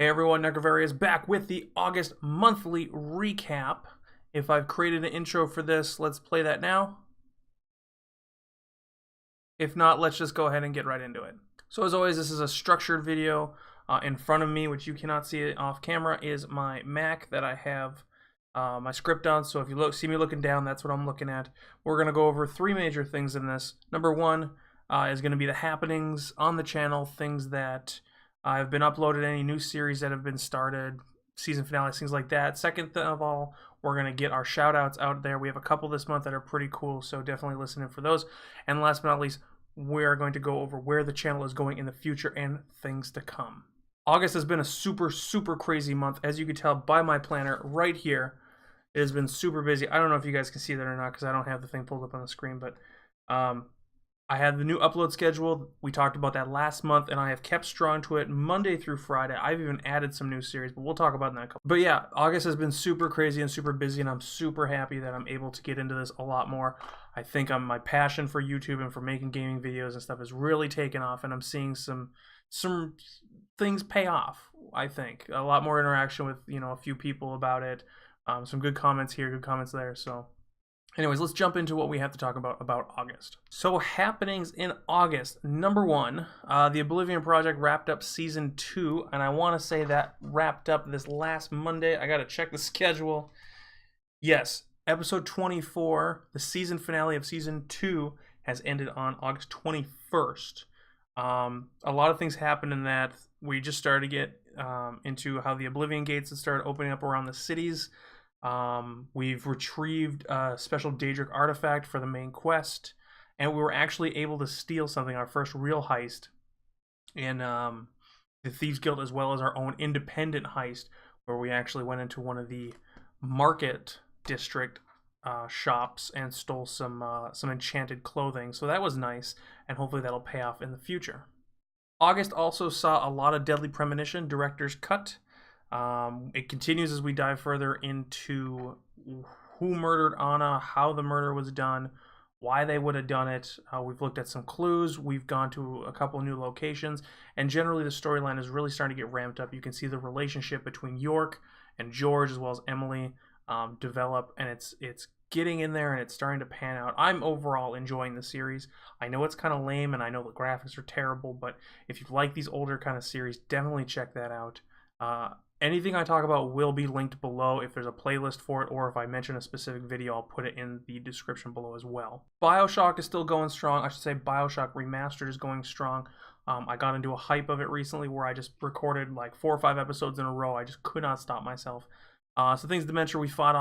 Hey everyone, Necrovarius back with the August monthly recap. If I've created an intro for this, let's play that now. If not, let's just go ahead and get right into it. So as always, this is a structured video. In front of me, which you cannot see it off camera, is my Mac that I have my script on. So if you see me looking down, that's what I'm looking at. We're going to go over three major things in this. Number one is going to be the happenings on the channel, things that have been uploaded, any new series that have been started, season finales, things like that. Second of all, we're going to get our shout outs out there. We have a couple this month that are pretty cool, so definitely listen in for those. And last but not least, we're going to go over where the channel is going in the future and things to come. August has been a super crazy month, as you can tell by my planner right here. It has been super busy. I don't know if you guys can see that or not because I don't have the thing pulled up on the screen, but I had the new upload schedule. We talked about that last month, and I have kept strong to it Monday through Friday. I've even added some new series, but we'll talk about that in a couple. But yeah, August has been super crazy and super busy, and I'm super happy that I'm able to get into this a lot more. I think my passion for YouTube and for making gaming videos and stuff has really taken off, and I'm seeing some things pay off. I think a lot more interaction with a few people about it. Some good comments here, good comments there. So anyways, let's jump into what we have to talk about August. So happenings in August. Number one, the Oblivion Project wrapped up Season 2, and I want to say that wrapped up this last Monday. I got to check the schedule. Yes, Episode 24, the season finale of Season 2, has ended on August 21st. A lot of things happened in that. We just started to get into how the Oblivion Gates have started opening up around the cities. We've retrieved a special Daedric artifact for the main quest, and we were actually able to steal something, our first real heist in the Thieves Guild, as well as our own independent heist, where we actually went into one of the market district shops and stole some enchanted clothing. So that was nice, and hopefully that'll pay off in the future. August also saw a lot of Deadly Premonition Director's Cut. It continues as we dive further into who murdered Anna, how the murder was done, why they would have done it. We've looked at some clues. We've gone to a couple new locations, and generally the storyline is really starting to get ramped up. You can see the relationship between York and George, as well as Emily, develop, and it's getting in there and it's starting to pan out. I'm overall enjoying the series. I know it's kind of lame and I know the graphics are terrible, but if you like these older kind of series, definitely check that out. Anything I talk about will be linked below if there's a playlist for it, or if I mention a specific video, I'll put it in the description below as well. BioShock is still going strong. I should say BioShock Remastered is going strong. I got into a hype of it recently where I just recorded like 4 or 5 episodes in a row. I just could not stop myself. So things to mention, we fought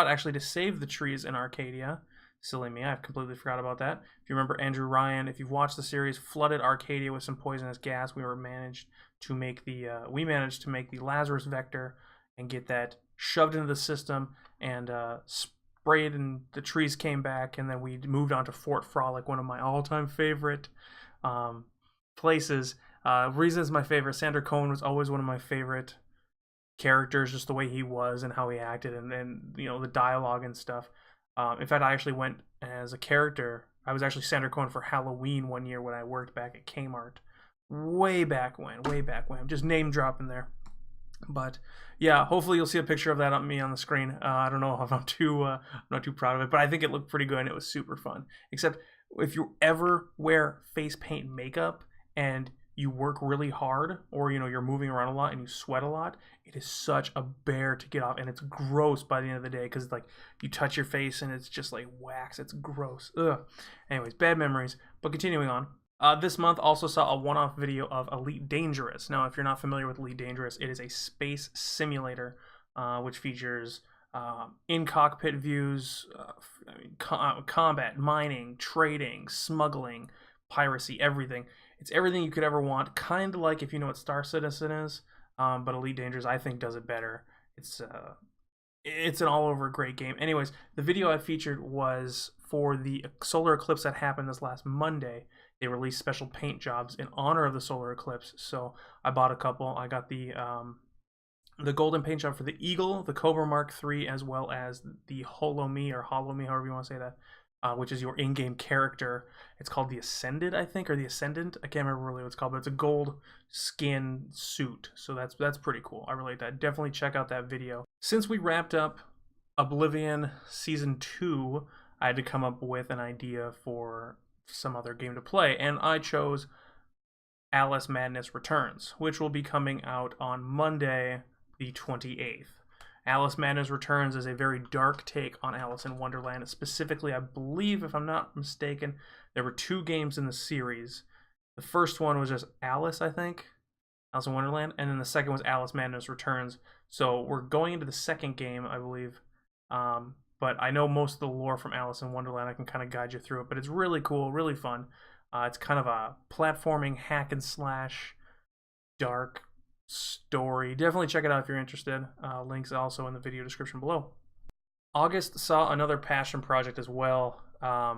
actually to save the trees in Arcadia. Silly me, I've completely forgot about that. If you remember, Andrew Ryan, if you've watched the series, flooded Arcadia with some poisonous gas. We managed to make the Lazarus vector and get that shoved into the system and sprayed, and the trees came back. And then we moved on to Fort Frolic, one of my all-time favorite places. Reason it's my favorite, Sander Cohen was always one of my favorite characters, just the way he was and how he acted, and then the dialogue and stuff. In fact, I actually went as a character. I was actually Sander Cohen for Halloween one year when I worked back at Kmart. Way back when. I'm just name dropping there. But yeah, hopefully you'll see a picture of that on me on the screen. I don't know if I'm not too proud of it, but I think it looked pretty good and it was super fun. Except if you ever wear face paint makeup and you work really hard, or you're moving around a lot and you sweat a lot, it is such a bear to get off, and it's gross by the end of the day because it's like you touch your face and it's just like wax. It's gross. Ugh. Anyways, bad memories. But continuing on. This month also saw a one-off video of Elite Dangerous. Now, if you're not familiar with Elite Dangerous, it is a space simulator which features in-cockpit views, combat, mining, trading, smuggling, piracy, everything. It's everything you could ever want, kind of like if you know what Star Citizen is, but Elite Dangerous, I think, does it better. It's an all-over great game. Anyways, the video I featured was for the solar eclipse that happened this last Monday. They released special paint jobs in honor of the solar eclipse, so I bought a couple. I got the golden paint job for the Eagle, the Cobra Mark III, as well as the Holo Me, or Hollow Me, however you want to say that, which is your in-game character. It's called the Ascended, I think, or the Ascendant. I can't remember really what it's called, but it's a gold skin suit. So that's pretty cool. I really like that. Definitely check out that video. Since we wrapped up Oblivion Season 2, I had to come up with an idea for some other game to play, and I chose Alice Madness Returns, which will be coming out on Monday, the 28th. Alice Madness Returns is a very dark take on Alice in Wonderland. Specifically, I believe, if I'm not mistaken, there were 2 games in the series. The first one was just Alice, I think, Alice in Wonderland, and then the second was Alice Madness Returns. So we're going into the second game, I believe, but I know most of the lore from Alice in Wonderland. I can kind of guide you through it, but it's really cool, really fun. It's kind of a platforming hack and slash dark story. Definitely check it out if you're interested. Links also in the video description below. August saw another passion project as well. I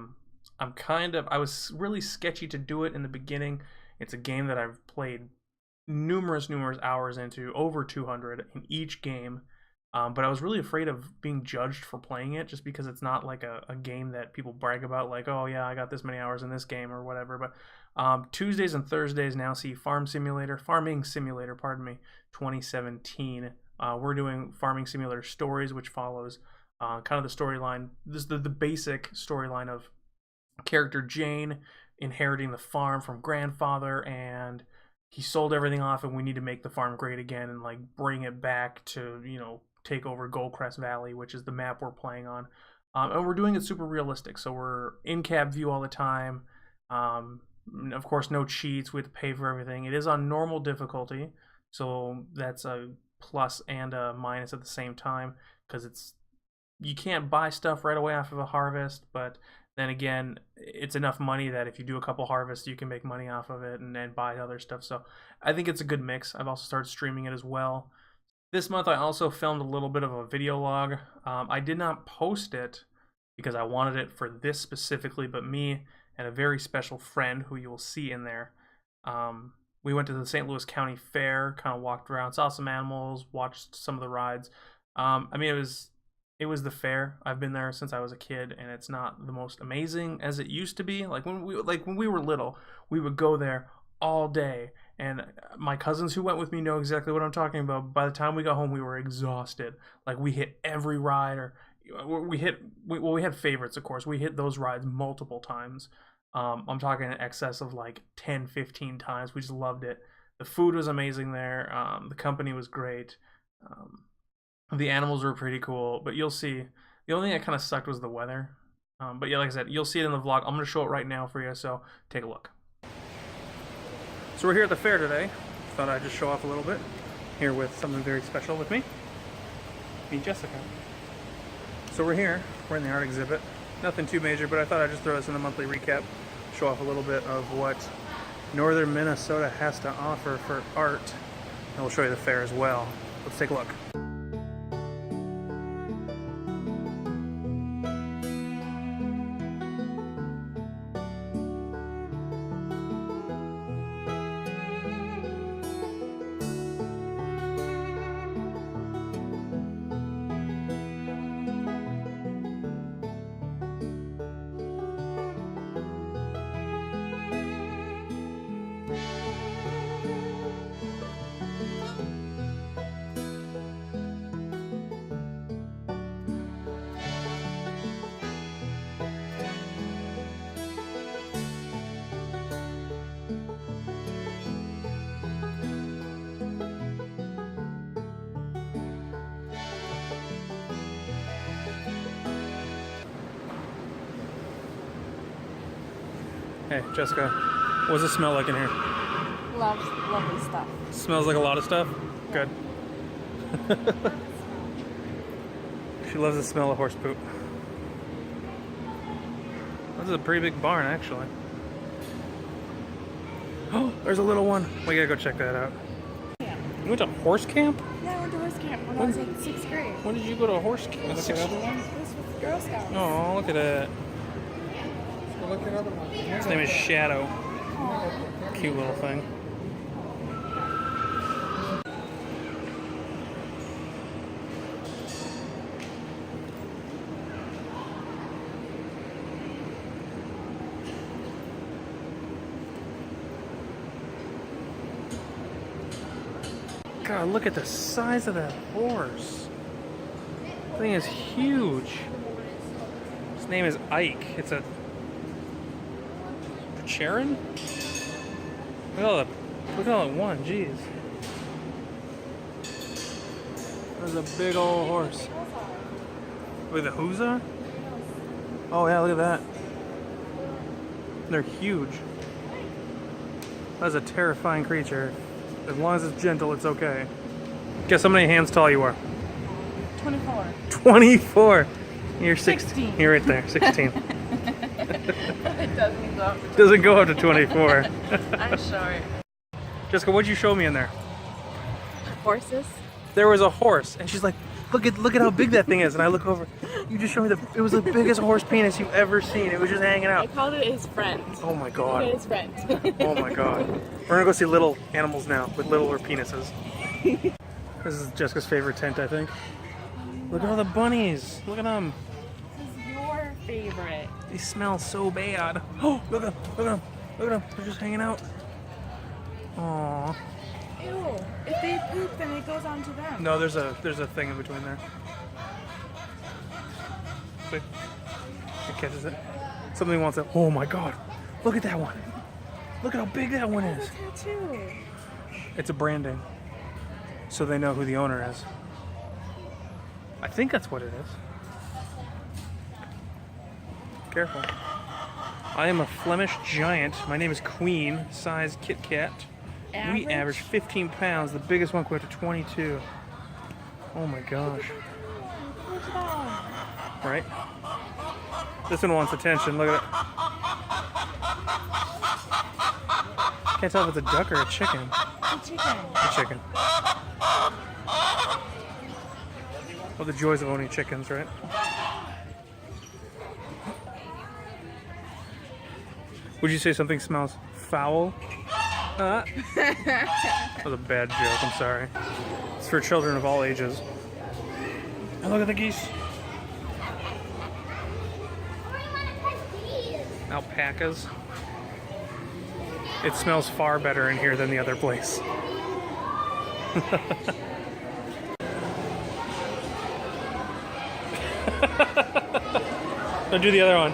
was really sketchy to do it in the beginning. It's a game that I've played numerous hours into, over 200 in each game. But I was really afraid of being judged for playing it, just because it's not like a game that people brag about, like, oh yeah, I got this many hours in this game or whatever. But Tuesdays and Thursdays now see Farming Simulator, 2017. We're doing Farming Simulator Stories, which follows kind of the storyline. This is the basic storyline of character Jane inheriting the farm from grandfather, and he sold everything off, and we need to make the farm great again and like bring it back to, you know, take over Goldcrest Valley, which is the map we're playing on. And we're doing it super realistic, so we're in cab view all the time. Of course, no cheats. We have to pay for everything. It is on normal difficulty, so that's a plus and a minus at the same time, because you can't buy stuff right away off of a harvest, but then again, it's enough money that if you do a couple harvests, you can make money off of it and then buy other stuff. So I think it's a good mix. I've also started streaming it as well. This month, I also filmed a little bit of a video log. I did not post it because I wanted it for this specifically, but me and a very special friend who you will see in there, we went to the St. Louis County Fair, kind of walked around, saw some animals, watched some of the rides. I mean, it was the fair. I've been there since I was a kid, and it's not the most amazing as it used to be. Like when we were little, we would go there all day, and my cousins who went with me know exactly what I'm talking about. By the time we got home, we were exhausted. Like, we hit every ride, or we had favorites, of course. We hit those rides multiple times. I'm talking in excess of like 10-15 times. We just loved it. The food was amazing there. The company was great. The animals were pretty cool, but you'll see. The only thing that kind of sucked was the weather. But yeah, like I said, you'll see it in the vlog. I'm going to show it right now for you, so take a look. So we're here at the fair today. Thought I'd just show off a little bit. Here with someone very special with me. Meet Jessica. So we're here. We're in the art exhibit. Nothing too major, but I thought I'd just throw this in the monthly recap. Show off a little bit of what northern Minnesota has to offer for art. And we'll show you the fair as well. Let's take a look. Hey, Jessica, what does it smell like in here? Lovely stuff. Smells like a lot of stuff? Yeah. Good. She loves the smell of horse poop. This is a pretty big barn, actually. Oh, there's a little one. We gotta go check that out. Yeah. You went to horse camp? Yeah, I went to horse camp when I was in 6th grade. When did you go to a horse camp? This was with Girl Scouts. Oh, look at that. His name is Shadow. Cute little thing. God, look at the size of that horse. That thing is huge. His name is Ike. It's a Charon? Look at all that one, jeez. There's a big old horse. Look at the Huza? Oh yeah, look at that. They're huge. That's a terrifying creature. As long as it's gentle, it's okay. Guess how many hands tall you are? 24. 24! You're 16. 16. You're right there, 16. It doesn't go up. Doesn't go up to 24. I'm short. Jessica, what'd you show me in there? Horses? There was a horse, and she's like, look at how big that thing is. And I look over, you just showed me it was the biggest horse penis you've ever seen. It was just hanging I out. called it his friend. Oh my god. His friend. Oh my god. We're gonna go see little animals now with littler penises. This is Jessica's favorite tent, I think. Look at all the bunnies. Look at them. This is your favorite. They smell so bad. Oh, look at them. Look at them. Look at them. They're just hanging out. Aww. Ew. If they poop, then it goes on to them. No, there's a thing in between there. See? It catches it. Something wants it. Oh my god. Look at that one. Look at how big that one is. It's a tattoo. It's a branding. So they know who the owner is. I think that's what it is. Careful. I am a Flemish giant. My name is Queen, size Kit Kat. We average 15 pounds. The biggest one went to 22. Oh my gosh. Right? This one wants attention. Look at it. Can't tell if it's a duck or a chicken. A chicken. A chicken. Well, the joys of owning chickens, right? Would you say something smells foul? That was a bad joke, I'm sorry. It's for children of all ages. And look at the geese. Alpacas. It smells far better in here than the other place. Now do the other one.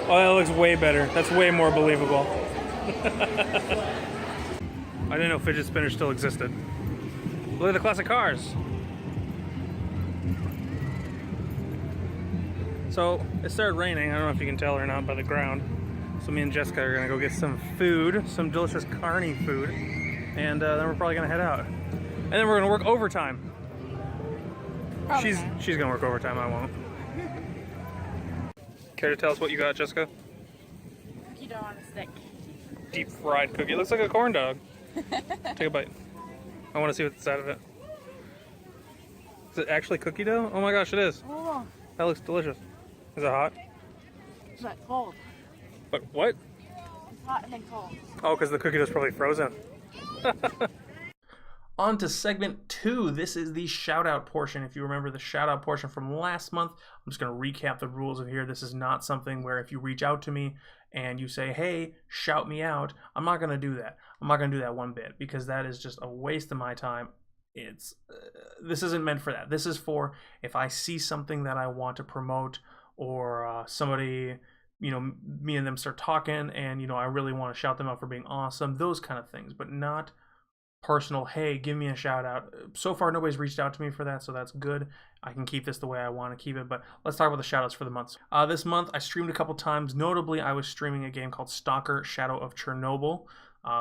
Oh, that looks way better. That's way more believable. I didn't know fidget spinners still existed. Look at the classic cars. So it started raining. I don't know if you can tell or not by the ground. So me and Jessica are gonna go get some food, some delicious carny food, and then we're probably gonna head out. And then we're gonna work overtime. She's gonna work overtime. I won't. Care to tell us what you got, Jessica? You don't want a stick. Deep fried cookie. It looks like a corn dog. Take a bite. I want to see what's inside of it. Is it actually cookie dough? Oh my gosh, it is. Oh, That looks delicious. Is it hot? it's not cold. But what? It's hot and then cold. Oh, because the cookie dough's probably frozen. On to segment 2. This is the shout out portion. If you remember the shout out portion from last month, I'm just going to recap the rules of here. This is not something where if you reach out to me and you say, hey, shout me out, I'm not going to do that. I'm not going to do that one bit because that is just a waste of my time. This isn't meant for that. This is for if I see something that I want to promote or somebody, me and them start talking and, I really want to shout them out for being awesome, those kind of things, but not personal, hey, give me a shout out. So far, nobody's reached out to me for that, so that's good. I can keep this the way I want to keep it, but let's talk about the shout outs for the month. This month, I streamed a couple times. Notably, I was streaming a game called Stalker Shadow of Chernobyl.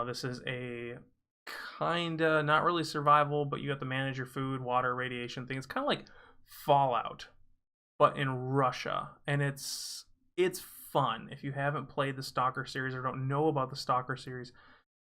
This is a kinda, not really survival, but you have to manage your food, water, radiation thing. It's kind of like Fallout, but in Russia, and it's fun. If you haven't played the Stalker series or don't know about the Stalker series,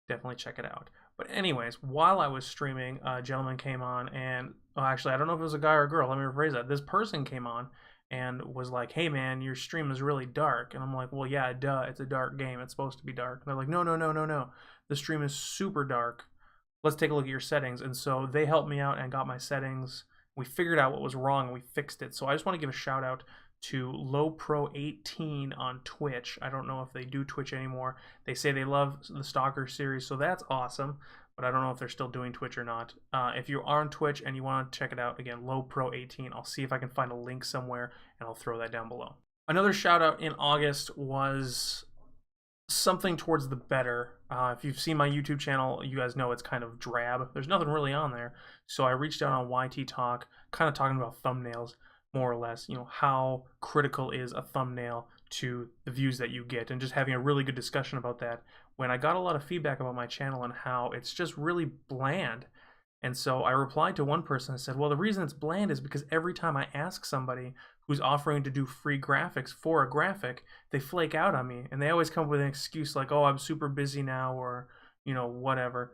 definitely check it out. But anyways, while I was streaming, a gentleman came on and, actually, I don't know if it was a guy or a girl. Let me rephrase that. This person came on and was like, hey man, your stream is really dark. And I'm like, well, yeah, duh, it's a dark game. It's supposed to be dark. And they're like, no. The stream is super dark. Let's take a look at your settings. And so they helped me out and got my settings. We figured out what was wrong and we fixed it. So I just want to give a shout out to LowPro18 on Twitch. I don't know if they do Twitch anymore. They say they love the Stalker series, so that's awesome. but I don't know if they're still doing Twitch or not. If you are on Twitch and you want to check it out, again, LowPro18, I'll see if I can find a link somewhere and I'll throw that down below. Another shout out in August was something towards the better. If you've seen my YouTube channel, you guys know it's kind of drab. There's nothing really on there. So I reached out on YT Talk, kind of talking about thumbnails, more or less, you know, how critical is a thumbnail to the views that you get, and just having a really good discussion about that, when I got a lot of feedback about my channel and how it's just really bland. And so I replied to one person and said, well, the reason it's bland is because every time I ask somebody who's offering to do free graphics for a graphic, they flake out on me, and they always come up with an excuse like, oh, I'm super busy now, or, you know, whatever.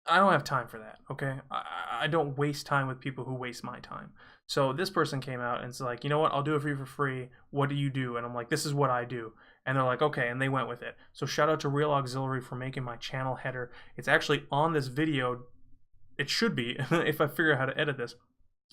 I don't have time for that, okay? I don't waste time with people who waste my time. So this person came out and said, like, you know what, I'll do it for you for free. What do you do? And I'm like, this is what I do. And they're like, okay, and they went with it. So shout out to Real Auxiliary for making my channel header. It's actually on this video. It should be, if I figure out how to edit this.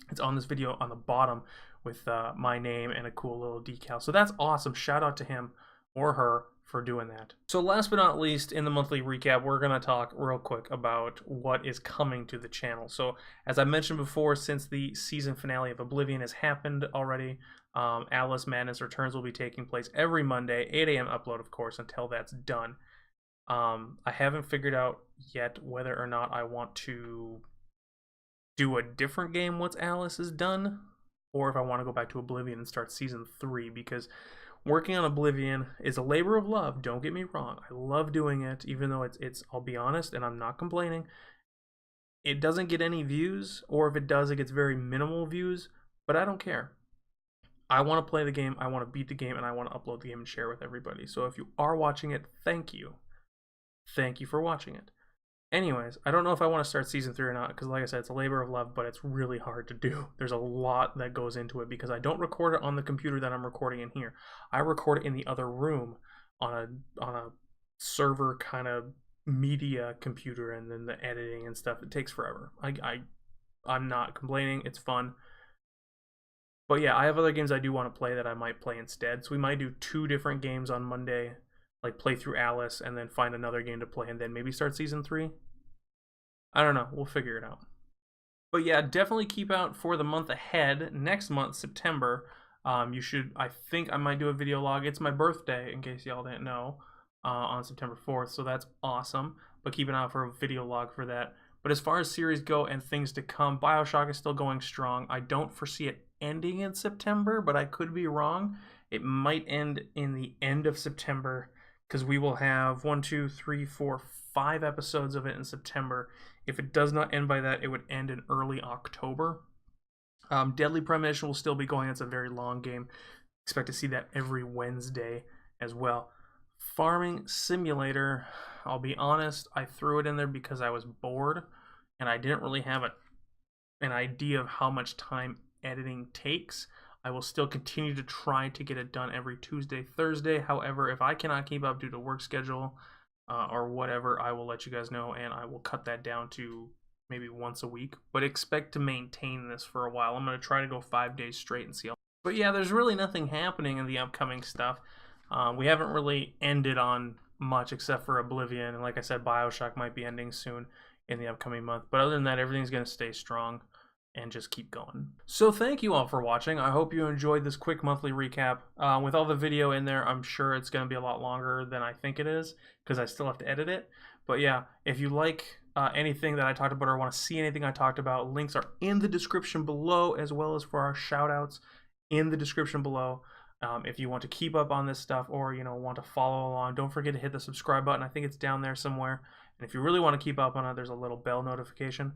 It's on this video on the bottom with my name and a cool little decal. So that's awesome. Shout out to him or her for doing that. So last but not least, in the monthly recap, we're going to talk real quick about what is coming to the channel. So as I mentioned before, since the season finale of Oblivion has happened already, Alice Madness Returns will be taking place every Monday, 8 a.m. upload, of course, until that's done. I haven't figured out yet whether or not I want to do a different game once Alice is done, or if I want to go back to Oblivion and start season 3, because working on Oblivion is a labor of love. Don't get me wrong. I love doing it, even though it's I'll be honest, and I'm not complaining, it doesn't get any views, or if it does, it gets very minimal views, but I don't care. I want to play the game, I want to beat the game, and I want to upload the game and share with everybody. So if you are watching it, thank you. Thank you for watching it. Anyways, I don't know if I want to start season 3 or not, because like I said, it's a labor of love, but it's really hard to do. There's a lot that goes into it, because I don't record it on the computer that I'm recording in here. I record it in the other room on a server kind of media computer, and then the editing and stuff, it takes forever. I'm not complaining, it's fun. But yeah, I have other games I do want to play that I might play instead. So we might do 2 different games on Monday, like play through Alice and then find another game to play and then maybe start season 3. I don't know, we'll figure it out. But yeah, definitely keep out for the month ahead. Next month, September, I think I might do a video log. It's my birthday, in case y'all didn't know, on September 4th, so that's awesome. But keep an eye out for a video log for that. But as far as series go and things to come, BioShock is still going strong. I don't foresee it ending in September, but I could be wrong. It might end in the end of September, because we will have 1, 2, 3, 4, 5 episodes of it in September. If it does not end by that, it would end in early October. Deadly Premonition will still be going. It's a very long game. Expect to see that every Wednesday as well. Farming Simulator, I'll be honest, I threw it in there because I was bored, and I didn't really have an idea of how much time editing takes. I will still continue to try to get it done every Tuesday, Thursday. However, if I cannot keep up due to work schedule or whatever, I will let you guys know, and I will cut that down to maybe once a week. But expect to maintain this for a while. I'm going to try to go 5 days straight and see how. But yeah, there's really nothing happening in the upcoming stuff. We haven't really ended on much except for Oblivion, and like I said, BioShock might be ending soon in the upcoming month. But other than that, everything's going to stay strong and just keep going. So thank you all for watching. I hope you enjoyed this quick monthly recap. With all the video in there, I'm sure it's going to be a lot longer than I think it is, because I still have to edit it. But yeah, if you like anything that I talked about or want to see anything I talked about, links are in the description below, as well as for our shout outs in the description below. If you want to keep up on this stuff, or want to follow along, don't forget to hit the subscribe button. I think it's down there somewhere. And if you really want to keep up on it, there's a little bell notification.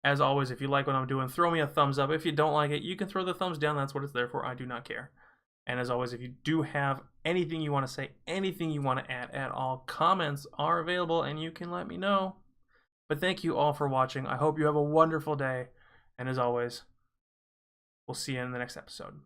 As always, if you like what I'm doing, throw me a thumbs up. If you don't like it, you can throw the thumbs down. That's what it's there for. I do not care. And as always, if you do have anything you want to say, anything you want to add at all, comments are available and you can let me know. But thank you all for watching. I hope you have a wonderful day. And as always, we'll see you in the next episode.